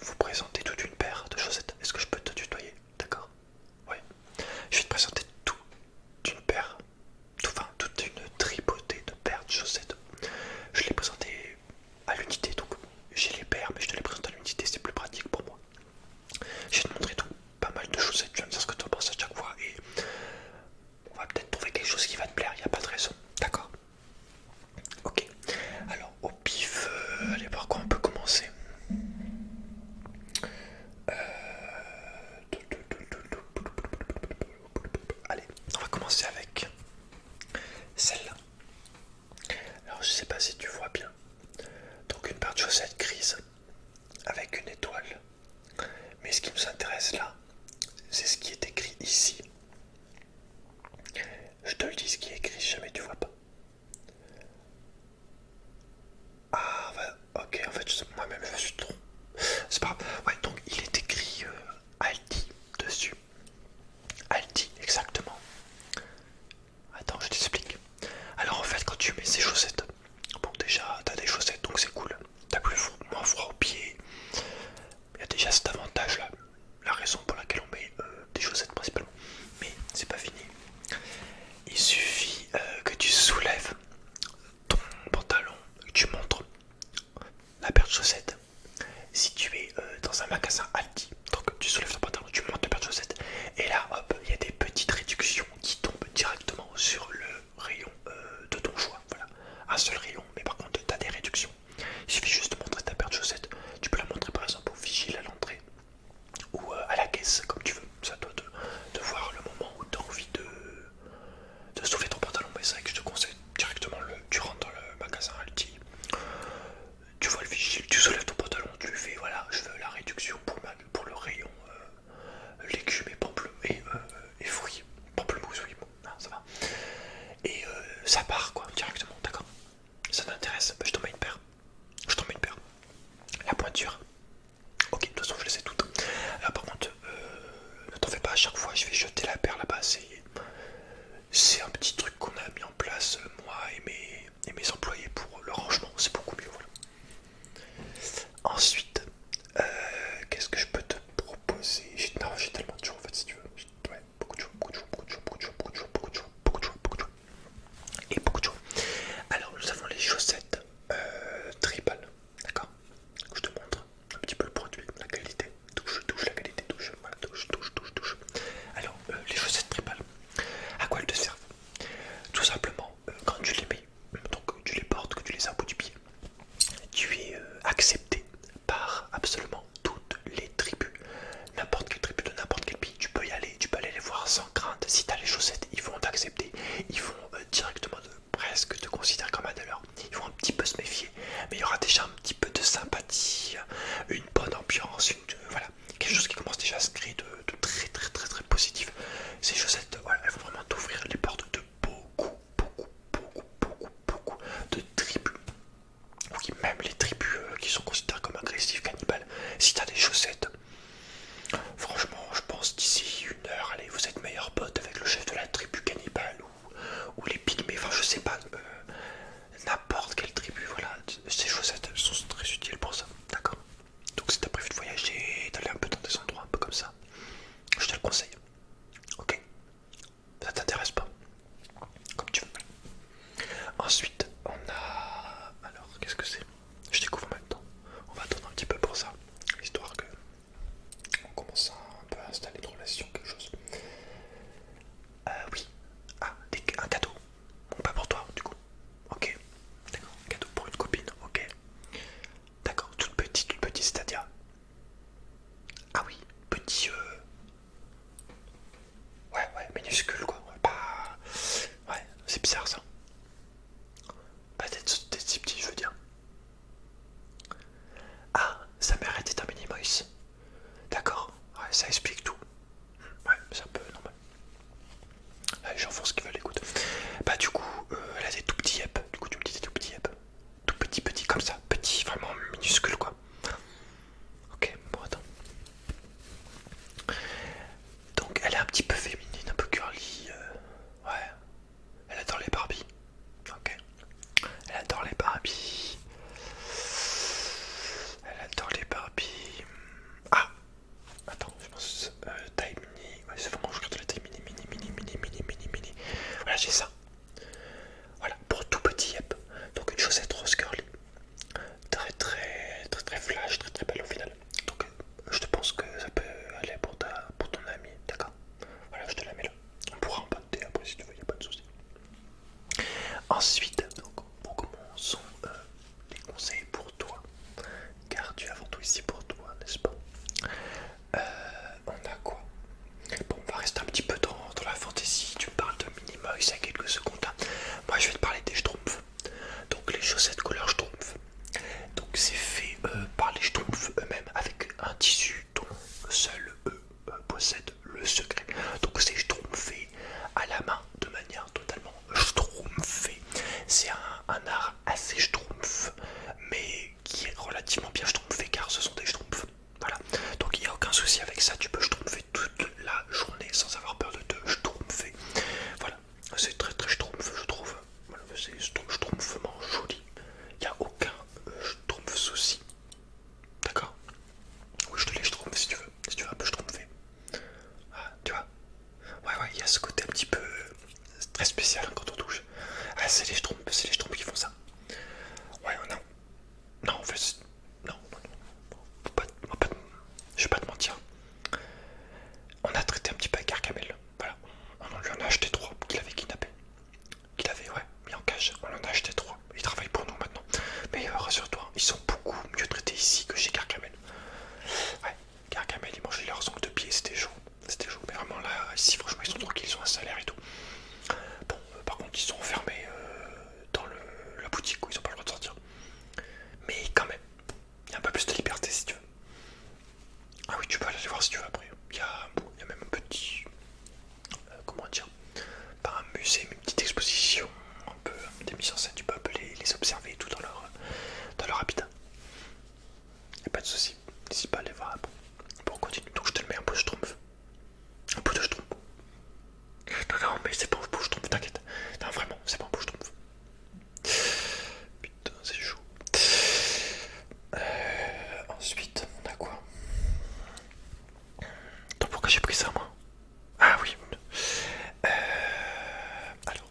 vous présenter toute une paire de chaussettes. Est-ce que je peux te tutoyer? D'accord? Oui. Je vais te présenter toute une paire, enfin toute une tripotée de paires de chaussettes. Je l'ai présenté à l'unité, donc j'ai les paires, mais je te les présente à l'unité, c'est plus pratique pour moi. Je vais te montrer tout, pas mal de chaussettes, tu vas me dire ce que tu en penses à chaque fois et on va peut-être trouver quelque chose qui va te plaire, il n'y a pas de raison. D'accord? Ok. Alors au pif, allez voir quoi on peut commencer. Allez, on va commencer avec celle-là. Alors je sais pas si tu vois bien. Donc une paire de chaussettes grises avec une étoile. Mais ce qui nous intéresse là, c'est ce qui est écrit ici. Je te le dis, ce qui est écrit, si jamais tu vois pas. Ah, ok, en fait, moi-même je suis trop. C'est pas grave. Ouais, donc il est écrit Aldi dessus. Aldi, exactement. Attends, je t'explique. Alors en fait, quand tu mets ces chaussettes, bon, déjà, t'as des chaussettes, donc c'est cool. T'as moins froid aux pieds. Il y a déjà cet avantage là, la raison pour laquelle on met des chaussettes principalement. Mais c'est pas fini. Il suffit que tu soulèves ton pantalon, que tu montres la paire de chaussettes. Si tu es dans un magasin Aldi, donc tu soulèves ton pantalon, tu montes ta paire de chaussettes, et là hop, il y a des petites réductions qui tombent directement sur le rayon de ton choix. Voilà, un seul rayon, mais par contre tu as des réductions. Il suffit juste de montrer ta paire de chaussettes. Tu peux la montrer par exemple au vigile à l'entrée ou à la caisse, comme tu veux. Ça doit de voir le moment où tu as envie de soulever ton pantalon. Mais c'est vrai que je te conseille directement, tu rentres dans le magasin Aldi, tu vois le vigile, tu soulèves ton pantalon, tu lui fais voilà, je veux la réduction pour le rayon légumes et un tissu dont seul eux possèdent le secret. Donc c'est schtroumpfé à la main de manière totalement schtroumpfée. C'est un art assez schtroumpf, mais qui est relativement bien schtroumpfé car ce sont des schtroumpfs. Voilà, donc il n'y a aucun souci avec ça, tu peux schtroumpfer toute la journée sans avoir peur de te schtroumpfer. Voilà, c'est très très schtroumpf je trouve. Voilà, c'est schtroumpfement joli, il n'y a aucun schtroumpf souci. D'accord. Oui, je te les schtroumpf si tu veux un peu schtroumpfer. Ah, tu vois. Ouais, il y a ce côté un petit peu très spécial quand on touche. Ah, c'est les schtroumpfs qui font ça. Ouais, non. Non, en fait, non. Je vais pas te mentir. On a traité un petit peu avec Gargamel. Voilà. On lui en a acheté 3 qu'il avait kidnappé. Qu'il avait, ouais, mis en cage. On en a acheté 3. Il travaille pour nous maintenant. Mais rassure-toi, ils sont beaucoup mieux traités ici que chez Gargamel. Ouais, Gargamel, ils mangeaient leurs ongles de pied, c'était chaud. C'était chaud. Mais vraiment là, ici, franchement, ils sont tranquilles, ils ont un salaire et tout. Bon, par contre, ils sont enfermés dans la boutique où ils ont pas le droit de sortir. Mais quand même, il y a un peu plus de liberté si tu veux. Ah oui, tu peux aller les voir si tu veux après. Il y a même un petit. Comment dire, pas un musée, mais une petite exposition, un peu des mises en scène. Tu peux un peu les observer et tout dans leur habitat. Y'a pas de soucis, n'hésite pas à les voir après. Bon, on continue. Donc je te le mets un peu de schtroumpf. Un peu de schtroumpf. Non, mais c'est pas un peu de schtroumpf, t'inquiète. Non, vraiment, c'est pas un peu de schtroumpf. Putain, c'est chaud. Ensuite, on a quoi? Attends, pourquoi j'ai pris ça, moi? Ah oui. Alors.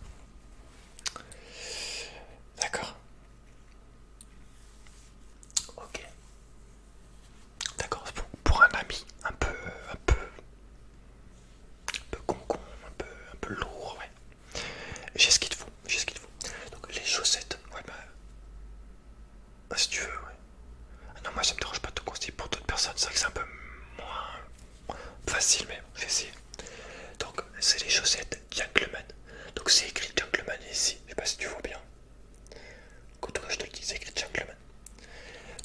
D'accord. Ok. D'accord, pour un ami un peu concon, un peu lourd, ouais. J'ai ce qu'il te faut, j'ai ce qu'il te faut. Donc les chaussettes, ouais bah si tu veux, ouais. Ah non, moi ça me dérange pas de te conseiller pour d'autres personnes, c'est vrai que c'est un peu moins facile, mais bon, j'ai essayé. Donc c'est les chaussettes Gentleman. Donc c'est écrit Gentleman ici, je sais pas si tu vois bien. Quand je te le dis, c'est écrit Gentleman.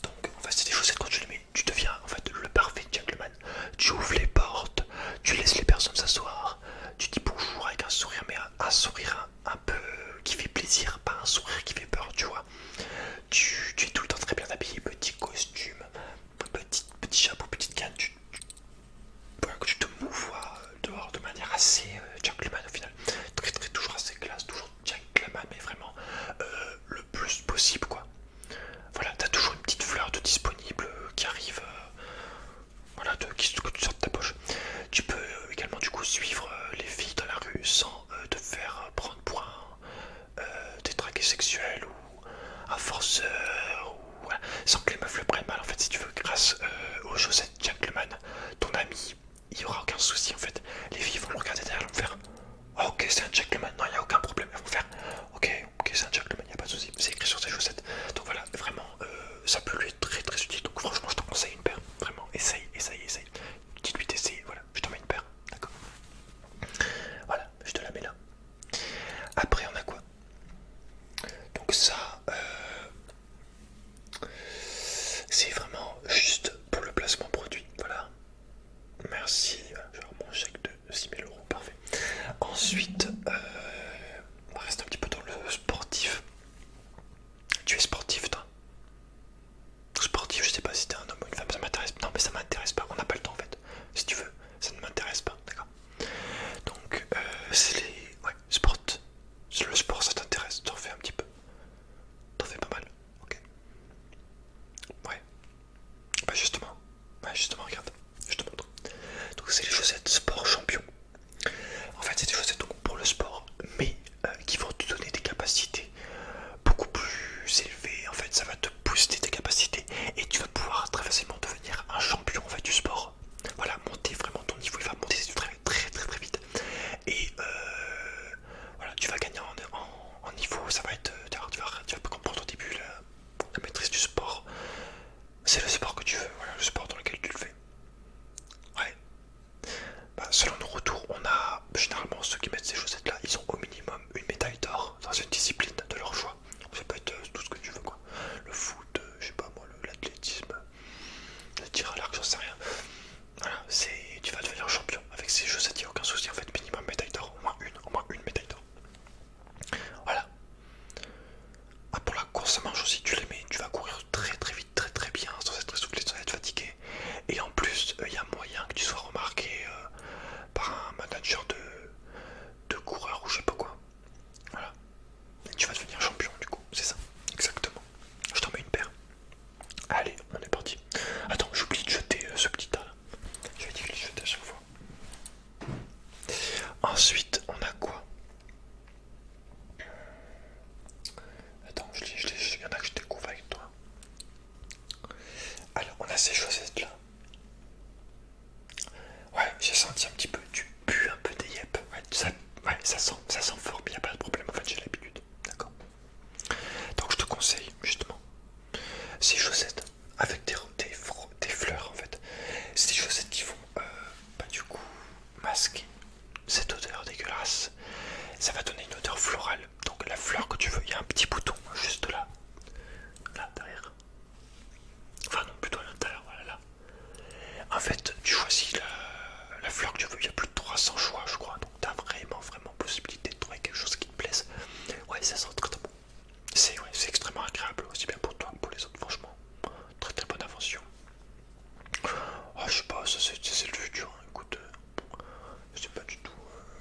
Donc en fait c'est des chaussettes quand tu les mets, tu deviens en fait le parfait gentleman. Tu ouvres les portes, tu laisses les personnes s'asseoir, tu dis bonjour avec un sourire, mais un sourire un peu qui fait plaisir, pas un sourire qui fait peur, tu vois. Tu es tout le temps très bien habillé, petit costume, petit chapeau, petite canne, voilà, que tu te mouvoies dehors de manière assez gentleman au final. Toujours assez classe, toujours gentleman, mais vraiment le plus possible quoi. Voilà, t'as toujours une petite fleur de disponible qui arrive, voilà, que tu sors de ta poche. Tu peux également du coup suivre les filles dans la rue sans te faire prendre pour un détraqué sexuel ou un forceur, ou voilà, sans que les meufs le prennent mal en fait si tu veux, grâce aux chaussettes gentleman, ton ami, il y aura aucun souci en fait. Les filles vont le regarder derrière, vont faire oh, ok c'est un gentleman, non il n'y a aucun problème, elles vont faire ok c'est un gentleman, il n'y a pas de souci, c'est écrit sur ses chaussettes. Donc voilà, vraiment ça peut lui être très très utile, donc franchement je te conseille une paire, vraiment, essaye. Dis-lui d'essayer, voilà, je t'en mets une paire, d'accord. Voilà, je te la mets là. Après on a quoi? Donc ça, c'est vraiment juste pour le placement produit, voilà. Merci, je vais mon chèque de 6 000 €, parfait. Ensuite, on reste un petit peu dans le sportif. Tu es sportif, toi? Sportif, je sais pas si t'es un homme ou une femme, ça m'intéresse. Non, mais ça m'intéresse pas, on n'a pas le temps en fait. Si tu veux, ça ne m'intéresse pas, d'accord. Donc, c'est les. Ouais, sport. Le sport, ça t'intéresse, t'en fais un petit peu. T'en fais pas mal, ok. Ouais, bah justement, regarde, je te montre. Donc, c'est les chaussettes sport champion. En fait, c'est des chaussettes donc, pour le sport, mais qui vont te donner des capacités beaucoup plus élevées. En fait, ça va te booster tes capacités et tu vas pouvoir très facilement devenir un champion en fait, du sport. Voilà, monter vraiment ton niveau, il va monter très vite. Et voilà, tu vas gagner en niveau, ça va être. Tu vas comprendre au début la maîtrise du sport. C'est le sport que tu veux, voilà, le sport dans lequel tu le fais. Ouais. Bah, selon nos retours, on a généralement ceux qui mettent ces chaussettes là, ils En fait, tu choisis la fleur que tu veux. Il y a plus de 300 choix, je crois. Donc, tu as vraiment possibilité de trouver quelque chose qui te plaise. Ouais, ça sent très très bon. C'est extrêmement agréable, aussi bien pour toi que pour les autres, franchement. Très très bonne invention. Ah, je sais pas, ça c'est le futur. Hein. Écoute, je sais pas du tout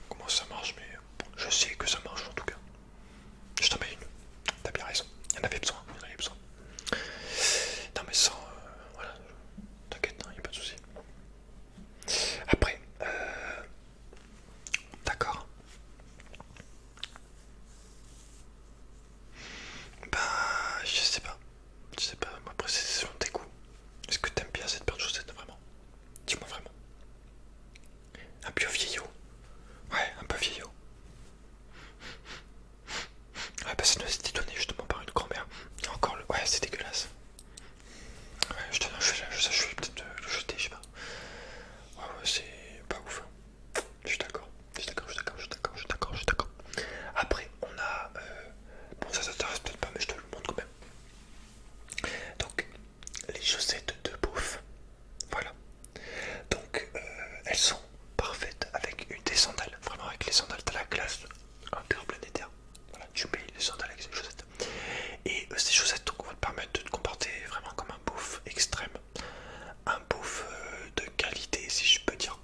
comment ça marche, mais je sais que ça marche en tout cas. Je t'en mets une. T'as bien raison. Il y en avait besoin. Il y en avait besoin. Non, mais sans. Voilà. T'inquiète, il n'y a pas de souci. Après, d'accord. Bah, je sais pas. Je sais pas. Après, c'est selon tes goûts. Est-ce que t'aimes bien cette paire de chaussettes vraiment? Dis-moi vraiment. Un peu vieillot. Ouais, un peu vieillot. Ouais, bah ça nous a été donné justement par une grand-mère. Et encore le. Ouais, c'est dégueulasse. Ouais, je vais peut-être le jeter, je sais pas. Ouais, c'est pas ouf. Je suis d'accord. Je suis d'accord. Après, on a. Bon, ça t'intéresse peut-être pas, mais je te le montre quand même. Donc, les chaussettes de bouffe. Voilà. Donc, elles sont parfaites avec des sandales. Vraiment, avec les sandales de la classe interplanétaire. Voilà, tu mets les sandales avec ces chaussettes. Et ces chaussettes donc, vont te permettre de te comporter vraiment comme un bouffe extrême. Un bouffe de qualité, si je peux dire.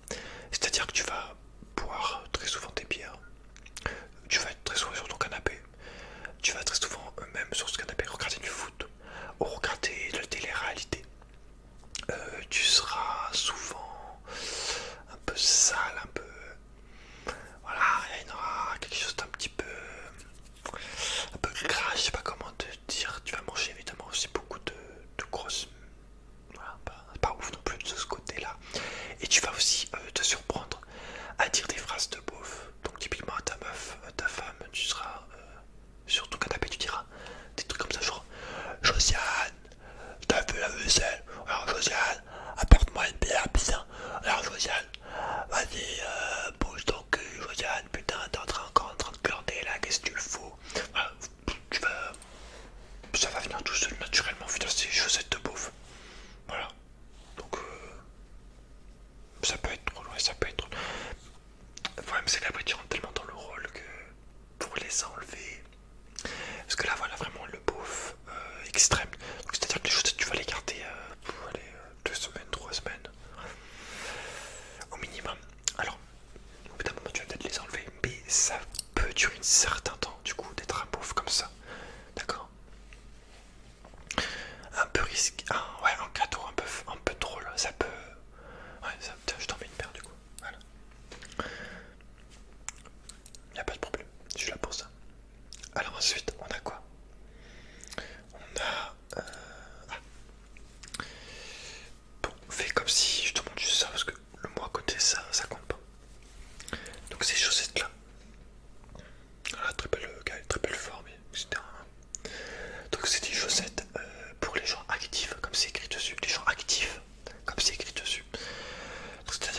C'est-à-dire que tu vas boire très souvent tes bières. Tu vas être très souvent sur ton canapé. Tu vas très souvent même sur ce canapé regarder du foot ou regarder la télé-réalité. Tu seras souvent un peu sale, un peu. Voilà, il y aura quelque chose d'un petit peu. Un peu gras, je sais pas comment te dire. Tu vas manger évidemment aussi beaucoup de grosses. Voilà, pas ouf non plus de ce côté-là. Et tu vas aussi te surprendre à dire des phrases de beauf. Donc, typiquement à ta meuf, à ta femme, tu seras sur ton canapé, tu diras des trucs comme ça, genre Josiane, t'as fait la vaisselle. Alors, Josiane, apporte-moi une bière, putain. Alors, Josiane, vas-y, bouge ton cul, Josiane, putain, t'es encore en train de glander là, qu'est-ce que tu le fous? Voilà, tu vas. Ça va venir tout seul naturellement, putain, c'est des chaussettes de beauf. Voilà. Donc, ça peut être drôle, ouais, ça peut être drôle. Le problème, c'est que la voiture rentre tellement dans le rôle que pour les enlever. Parce que là, voilà vraiment le beauf extrême. C'est-à-dire que les chaussettes, tu vas les garder pour aller 2 semaines, 3 semaines au minimum. Alors, au bout d'un moment, tu vas peut-être les enlever, mais ça peut durer un certain temps, du coup, d'être un beauf comme ça. D'accord? Un peu risqué. Ouais, un cadeau un peu drôle, ça peut. Ouais, ça, tiens, je t'en mets une paire du coup. Voilà. Y a pas de problème, je suis là pour ça. Alors ensuite, on a quoi? On a. Bon, fais comme si je te montre juste ça parce que le mot à côté, ça compte pas. Donc ces chaussettes là. Voilà, très belle forme, etc. Donc c'est des chaussettes pour les gens actifs, comme c'est écrit dessus. Les gens actifs, comme c'est écrit dessus. C'est-à-dire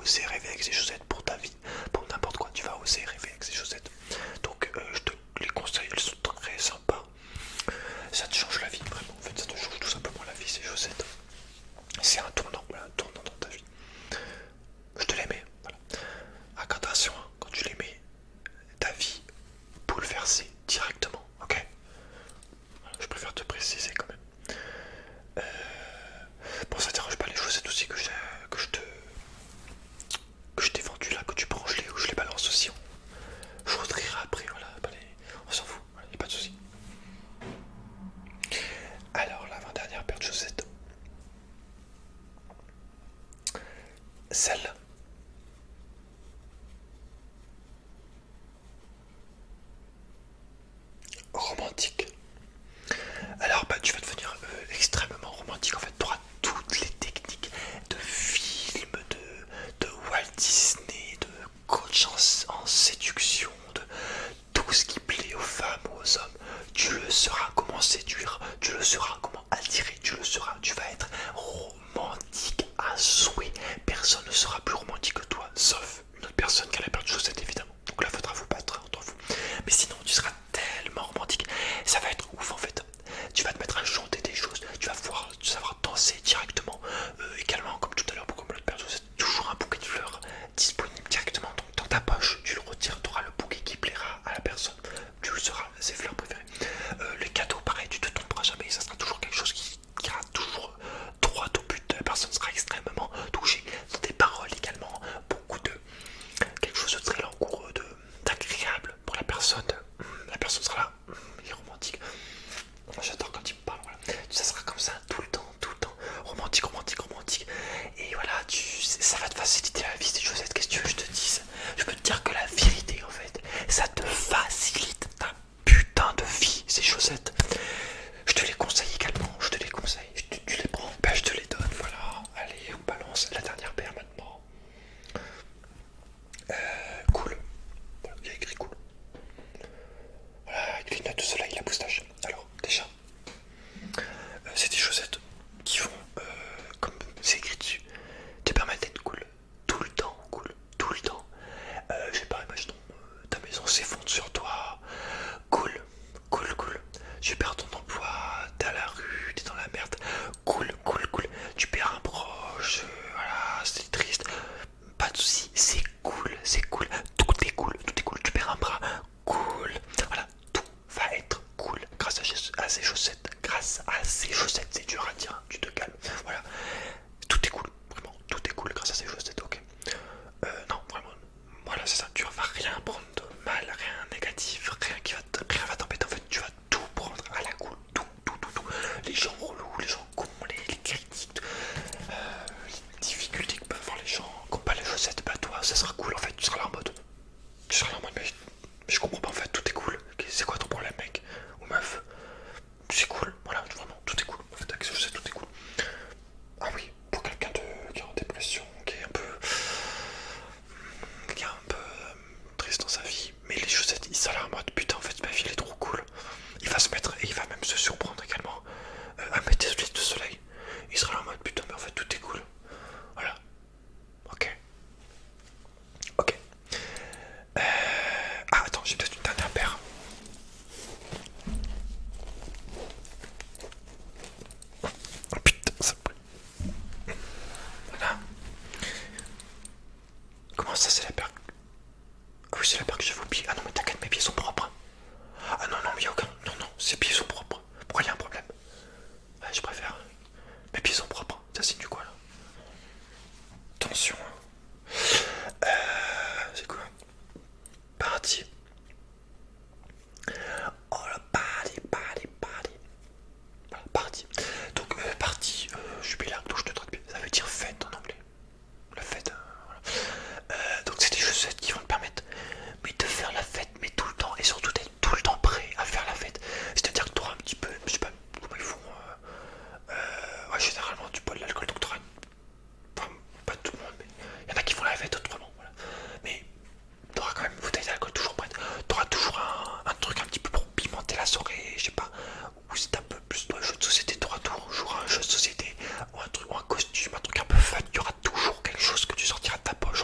oser rêver avec ces chaussettes pour ta vie, pour n'importe quoi, tu vas oser rêver avec ces chaussettes. Donc je te les conseille, elles sont très sympas. Ça te change la vie, vraiment, en fait, ça te change tout simplement la vie, ces chaussettes. C'est un tournant, voilà, un tournant dans ta vie. Je te les mets, voilà. Ah, attention, hein, quand tu les mets, ta vie bouleversée directement, ok? Voilà, je préfère te préciser quand même. Bon, ça te dérange pas les chaussettes aussi que je t'ai vendues là, que tu branches les ou je les balance aussi. Je redirai après, voilà, on s'en fout, voilà, y a pas de soucis. Alors, l'avant-dernière paire de chaussettes. Celle romantique. Alors bah tu vas devenir extrêmement romantique en fait, tu auras toutes les techniques de films, de Walt Disney, de coach en séduction, de tout ce qui plaît aux femmes, aux hommes. Tu le sauras comment séduire, tu le sauras comment attirer, tu le sauras, tu vas être romantique à souhait. Personne ne sera plus romantique que toi, sauf une autre personne qui a la paire de chaussettes évidemment. Donc là faudra vous battre entre vous. Mais sinon tu seras tellement romantique, ça va être ouf en fait. Tu vas te mettre à chanter des choses, tu vas pouvoir savoir danser directement. Également, comme tout à l'heure, pour comme l'autre perso, c'est toujours un bouquet de fleurs disponible directement donc, dans ta poche. Tu le retires, tu auras le bouquet qui plaira à la personne. Tu le sauras, ses fleurs préférées. Les cadeaux, pareil, tu te tromperas jamais. Ça sera toujours quelque chose qui ira toujours droit au but. La personne sera extrêmement touchée. Dans tes paroles également, beaucoup de quelque chose de très langoureux, d'agréable pour la personne. La personne sera là, il est romantique. J'adore quand il me parle, voilà. Ça sera comme ça tout le temps, romantique, romantique, romantique. Et voilà, ça va te faciliter la vie, ces chaussettes. Qu'est-ce que tu veux que je te dise? Je peux te dire que la vérité, en fait, ça te facilite ta putain de vie, ces chaussettes. Je te les conseille également, je te les conseille. Tu les prends, ben je te les donne, voilà. Allez, on balance la dernière paire maintenant. Cool. Voilà, il y a écrit cool. Voilà, avec les lunettes de soleil, la moustache. Alors, déjà, c'est des chaussettes qui vont, comme c'est écrit dessus, te permettre d'être cool. Tout le temps, cool. Tout le temps. Je sais pas, imaginons, ta maison s'effondre sur toi. Cool. Cool, cool. Tu perds ton emploi, t'es à la rue, t'es dans la merde. Cool, cool, cool. Tu perds un proche, voilà, c'est triste. Pas de soucis, c'est cool, c'est cool. Tout est cool, tout est cool. Tu perds un bras, cool. Voilà, tout va être cool grâce à ces chaussettes. Grâce à ces chaussettes, c'est dur à dire, hein, tu te calmes. Voilà, tout est cool, vraiment, tout est cool grâce à ces chaussettes, ok. Non, vraiment, voilà, c'est ça. Tu vas rien prendre de mal, rien de négatif, rien va t'embêter. En fait, tu vas tout prendre à la cool, tout, tout, tout, tout. Les gens relous, les gens cons, les critiques, les difficultés que peuvent avoir les gens qui n'ont pas les chaussettes, bah toi, ça sera cool en fait. Tu seras là en mode, mais je comprends pas en fait, tout est cool. C'est quoi ton problème, mec ou meuf? C'est cool, voilà, vraiment, tout est cool. En fait, avec ces chaussettes, tout est cool. Ah oui, pour quelqu'un qui est en dépression, qui est un peu triste dans sa vie, mais les chaussettes, il sera là en mode putain, en fait, ma vie elle est trop cool. Il va se mettre et il va même se surprendre également à mettre des lunettes de soleil. Il sera là en mode putain, mais en fait, tout est cool. Voilà, ok, ok. Ah, attends, j'ai peut-être une dernière paire. Oh putain, ça brûle. Voilà. Comment ça, c'est la paire? Ah oui, c'est la paire que j'avais oubliée. Ah non, mais t'inquiète, mes pieds sont propres. Ah non, non, mais y'a aucun. Non, non, ces pieds sont propres. Pourquoi y'a un problème? Ouais, je préfère. Mes pieds sont propres. Ça signe quoi là? Attention. C'est quoi? Parti. Oh la party, party, party. Voilà, party. Donc, party, je suis bilingue, donc je te traite bien. Ça veut dire fête en anglais. La fête, voilà. Donc c'est des chaussettes qui vont te permettre de faire la fête, mais tout le temps, et surtout d'être tout le temps prêt à faire la fête. C'est-à-dire que tu auras un petit peu, je sais pas comment ils font, ouais, généralement tu bois de l'alcool, donc tu auras, enfin, pas tout le monde, mais il y en a qui font la fête autrement, voilà. Mais tu auras quand même une bouteille d'alcool toujours prête, tu auras toujours un truc un petit peu pour pimenter la soirée, je sais pas, ou si t'as un peu plus de jeux de société, tu auras toujours un jeu de société, ou un truc, ou un costume, un truc un peu fun, il y aura toujours quelque chose que tu sortiras de ta poche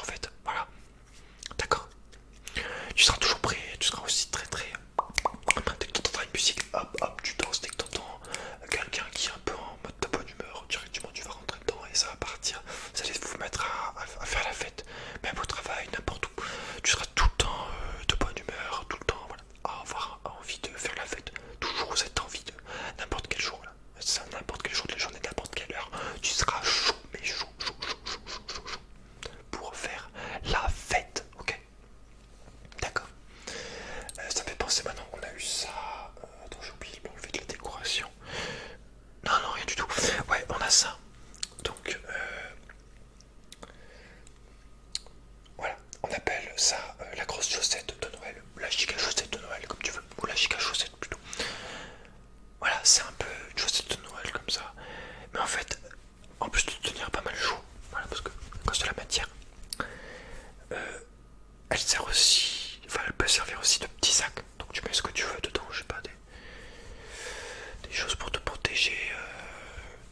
On appelle ça la grosse chaussette de Noël, ou la giga chaussette de Noël, comme tu veux, ou la giga chaussette plutôt. Voilà, c'est un peu une chaussette de Noël comme ça. Mais en fait, en plus de tenir pas mal chaud, voilà, parce que à cause de la matière, elle sert aussi, enfin elle peut servir aussi de petit sac. Donc tu mets ce que tu veux dedans, je sais pas, des choses pour te protéger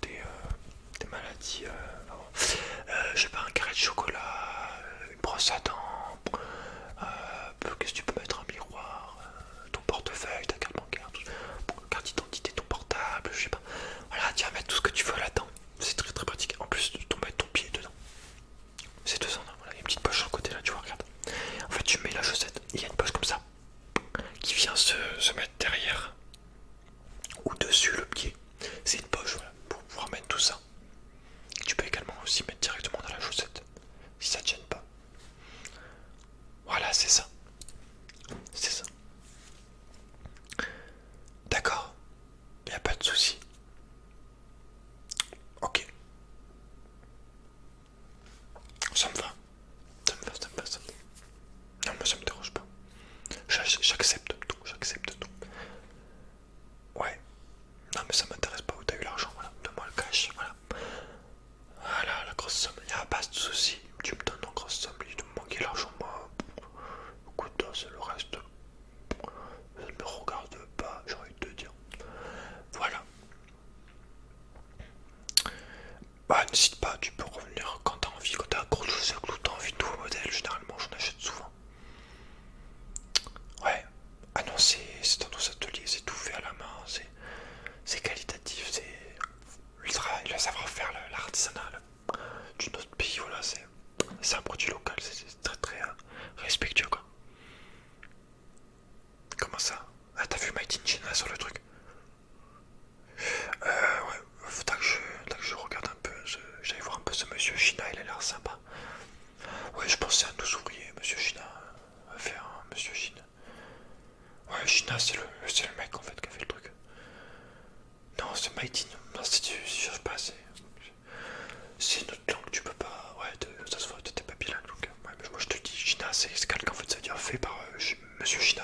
des maladies. Je sais pas, un carré de chocolat, une brosse à dents, qu'est-ce que tu peux mettre, un miroir, ton portefeuille, ta carte bancaire, carte d'identité, ton portable, je sais pas. Voilà, tu vas mettre tout ce que tu veux là-dedans. C'est très très pratique. En plus, tu peux mettre ton pied dedans. C'est 200. Voilà, il y a une petite poche sur le côté là, tu vois, regarde. En fait, tu mets la chaussette, il y a une poche comme ça qui vient se mettre derrière ou dessus le pied. C'est une poche, voilà, pour pouvoir mettre tout ça. Tu peux également aussi mettre directement dans la chaussette si ça te gêne pas. Voilà, c'est ça. C'est ça. D'accord, il n'y a pas de souci. Ok, ça me va. Ça me va, ça me va, ça me va. Non, moi ça me dérange pas. J'accepte tout, j'accepte tout. Ouais. Non mais ça m'intéresse pas où t'as eu l'argent, voilà. Donne-moi le cash, voilà. Voilà, la grosse somme, y a pas de souci. Tu me donnes en grosse somme, il me manquait l'argent, moi. Écoute, c'est le reste. Ça ne me regarde pas, j'ai envie de te dire. Voilà. Bah n'hésite pas, tu peux revenir quand t'as envie, quand t'as un gros chaussée ou t'as envie de nouveaux modèles, généralement j'en achète souvent. Ouais. Ah non, c'est dans nos ateliers, c'est tout fait à la main, c'est qualitatif, c'est le travail, le savoir-faire, l'artisanat du notre pays, voilà, c'est un produit local, c'est très très respectueux quoi. Comment ça? Ah, t'as vu Made in China sur le truc? Ouais, faudra que je regarde un peu, j'allais voir un peu ce monsieur China, il a l'air sympa. Ouais, je pensais à nos ouvriers, monsieur China, à faire un monsieur China. Ouais, China, c'est le mec en fait qui a fait le truc. Non, c'est Made in, non, je sais pas, c'est une autre langue, tu peux pas, ouais, ça se voit, t'es pas bilingue, donc, ouais, mais moi je te dis, China, c'est quelqu'un en fait, ça veut dire fait par monsieur China.